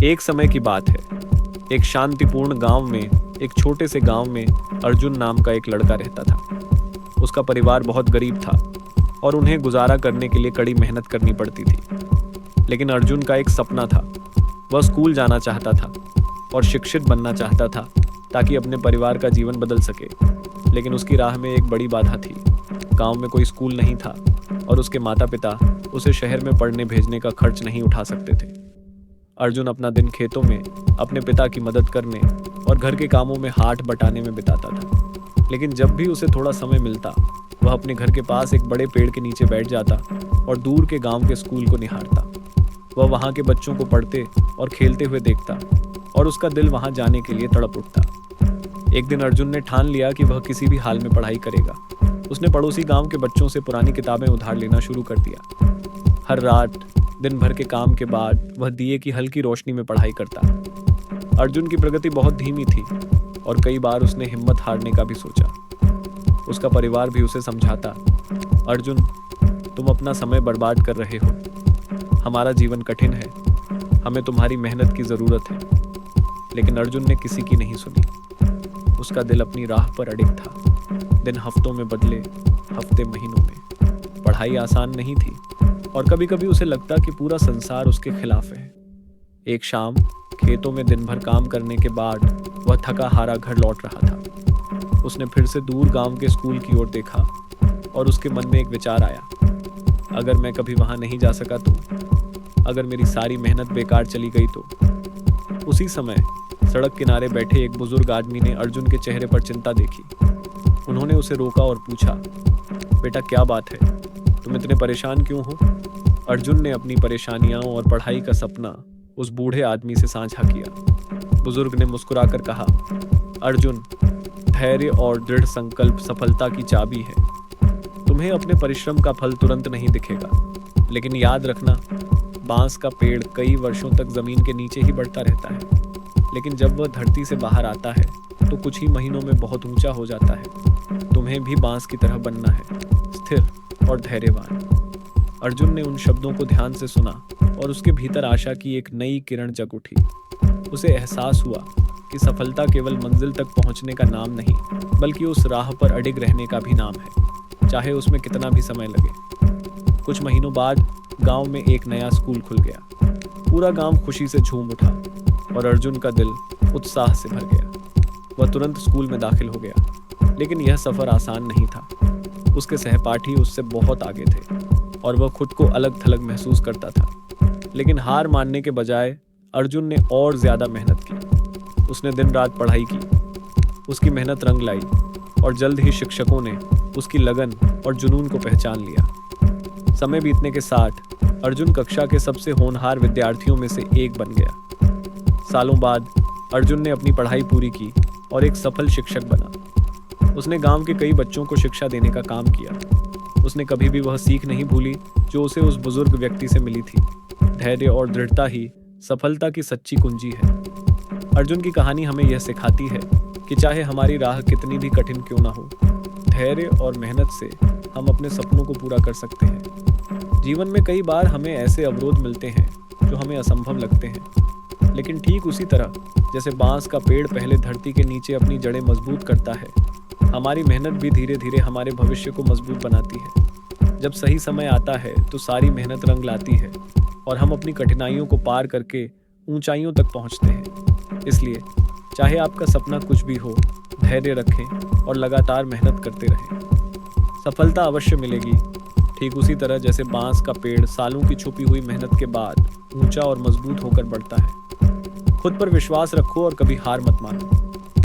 एक समय की बात है। एक शांतिपूर्ण गांव में, एक छोटे से गांव में अर्जुन नाम का एक लड़का रहता था। उसका परिवार बहुत गरीब था और उन्हें गुजारा करने के लिए कड़ी मेहनत करनी पड़ती थी। लेकिन अर्जुन का एक सपना था। वह स्कूल जाना चाहता था और शिक्षित बनना चाहता था ताकि अपने परिवार का जीवन बदल सके। लेकिन उसकी राह में एक बड़ी बाधा थी। गांव में कोई स्कूल नहीं था और उसके माता पिता उसे शहर में पढ़ने भेजने का खर्च नहीं उठा सकते थे। अर्जुन अपना दिन खेतों में अपने पिता की मदद करने और घर के कामों में हाथ बटाने में बिताता था। लेकिन जब भी उसे थोड़ा समय मिलता, वह अपने घर के पास एक बड़े पेड़ के नीचे बैठ जाता और दूर के गांव के स्कूल को निहारता। वह वहां के बच्चों को पढ़ते और खेलते हुए देखता और उसका दिल वहां जाने के लिए तड़प उठता। एक दिन अर्जुन ने ठान लिया कि वह किसी भी हाल में पढ़ाई करेगा। उसने पड़ोसी गांव के बच्चों से पुरानी किताबें उधार लेना शुरू कर दिया। हर रात दिन भर के काम के बाद वह दिए की हल्की रोशनी में पढ़ाई करता। अर्जुन की प्रगति बहुत धीमी थी और कई बार उसने हिम्मत हारने का भी सोचा। उसका परिवार भी उसे समझाता, अर्जुन, तुम अपना समय बर्बाद कर रहे हो। हमारा जीवन कठिन है, हमें तुम्हारी मेहनत की जरूरत है। लेकिन अर्जुन ने किसी की नहीं सुनी। उसका दिल अपनी राह पर अडिग था। दिन हफ्तों में बदले, हफ्ते महीनों में। पढ़ाई आसान नहीं थी और कभी कभी उसे लगता कि पूरा संसार उसके खिलाफ है। एक शाम खेतों में दिन भर काम करने के बाद वह थका हारा घर लौट रहा था। उसने फिर से दूर गांव के स्कूल की ओर देखा और उसके मन में एक विचार आया, अगर मैं कभी वहां नहीं जा सका तो, अगर मेरी सारी मेहनत बेकार चली गई तो। उसी समय सड़क किनारे बैठे एक बुजुर्ग आदमी ने अर्जुन के चेहरे पर चिंता देखी। उन्होंने उसे रोका और पूछा, बेटा क्या बात है, तुम इतने परेशान क्यों हो? अर्जुन ने अपनी परेशानियां और पढ़ाई का सपना उस बूढ़े आदमी से साझा किया। बुजुर्ग ने मुस्कुराकर कहा, अर्जुन, धैर्य और दृढ़ संकल्प सफलता की चाबी है। तुम्हें अपने परिश्रम का फल तुरंत नहीं दिखेगा, लेकिन याद रखना, बांस का पेड़ कई वर्षों तक जमीन के नीचे ही बढ़ता रहता है, लेकिन जब वह धरती से बाहर आता है तो कुछ ही महीनों में बहुत ऊंचा हो जाता है। तुम्हें भी बांस की तरह बनना है, स्थिर और धैर्यवान। अर्जुन ने उन शब्दों को ध्यान से सुना और उसके भीतर आशा की एक नई किरण जग उठी। उसे एहसास हुआ कि सफलता केवल मंजिल तक पहुंचने का नाम नहीं, बल्कि उस राह पर अडिग रहने का भी नाम है, चाहे उसमें कितना भी समय लगे। कुछ महीनों बाद गांव में एक नया स्कूल खुल गया। पूरा गांव खुशी से झूम उठा और अर्जुन का दिल उत्साह से भर गया। वह तुरंत स्कूल में दाखिल हो गया। लेकिन यह सफर आसान नहीं था। उसके सहपाठी उससे बहुत आगे थे और वह खुद को अलग थलग महसूस करता था। लेकिन हार मानने के बजाय अर्जुन ने और ज्यादा मेहनत की। उसने दिन रात पढ़ाई की। उसकी मेहनत रंग लाई और जल्द ही शिक्षकों ने उसकी लगन और जुनून को पहचान लिया। समय बीतने के साथ अर्जुन कक्षा के सबसे होनहार विद्यार्थियों में से एक बन गया। सालों बाद अर्जुन ने अपनी पढ़ाई पूरी की और एक सफल शिक्षक बना। उसने गांव के कई बच्चों को शिक्षा देने का काम किया। उसने कभी भी वह सीख नहीं भूली जो उसे उस बुजुर्ग व्यक्ति से मिली थी। धैर्य और दृढ़ता ही सफलता की सच्ची कुंजी है। अर्जुन की कहानी हमें यह सिखाती है कि चाहे हमारी राह कितनी भी कठिन क्यों ना हो, धैर्य और मेहनत से हम अपने सपनों को पूरा कर सकते हैं। जीवन में कई बार हमें ऐसे अवरोध मिलते हैं जो हमें असंभव लगते हैं, लेकिन ठीक उसी तरह जैसे बांस का पेड़ पहले धरती के नीचे अपनी जड़ें मजबूत करता है, हमारी मेहनत भी धीरे धीरे हमारे भविष्य को मजबूत बनाती है। जब सही समय आता है तो सारी मेहनत रंग लाती है और हम अपनी कठिनाइयों को पार करके ऊंचाइयों तक पहुंचते हैं। इसलिए चाहे आपका सपना कुछ भी हो, धैर्य रखें और लगातार मेहनत करते रहें। सफलता अवश्य मिलेगी, ठीक उसी तरह जैसे बांस का पेड़ सालों की छुपी हुई मेहनत के बाद ऊंचा और मजबूत होकर बढ़ता है। खुद पर विश्वास रखो और कभी हार मत मानो।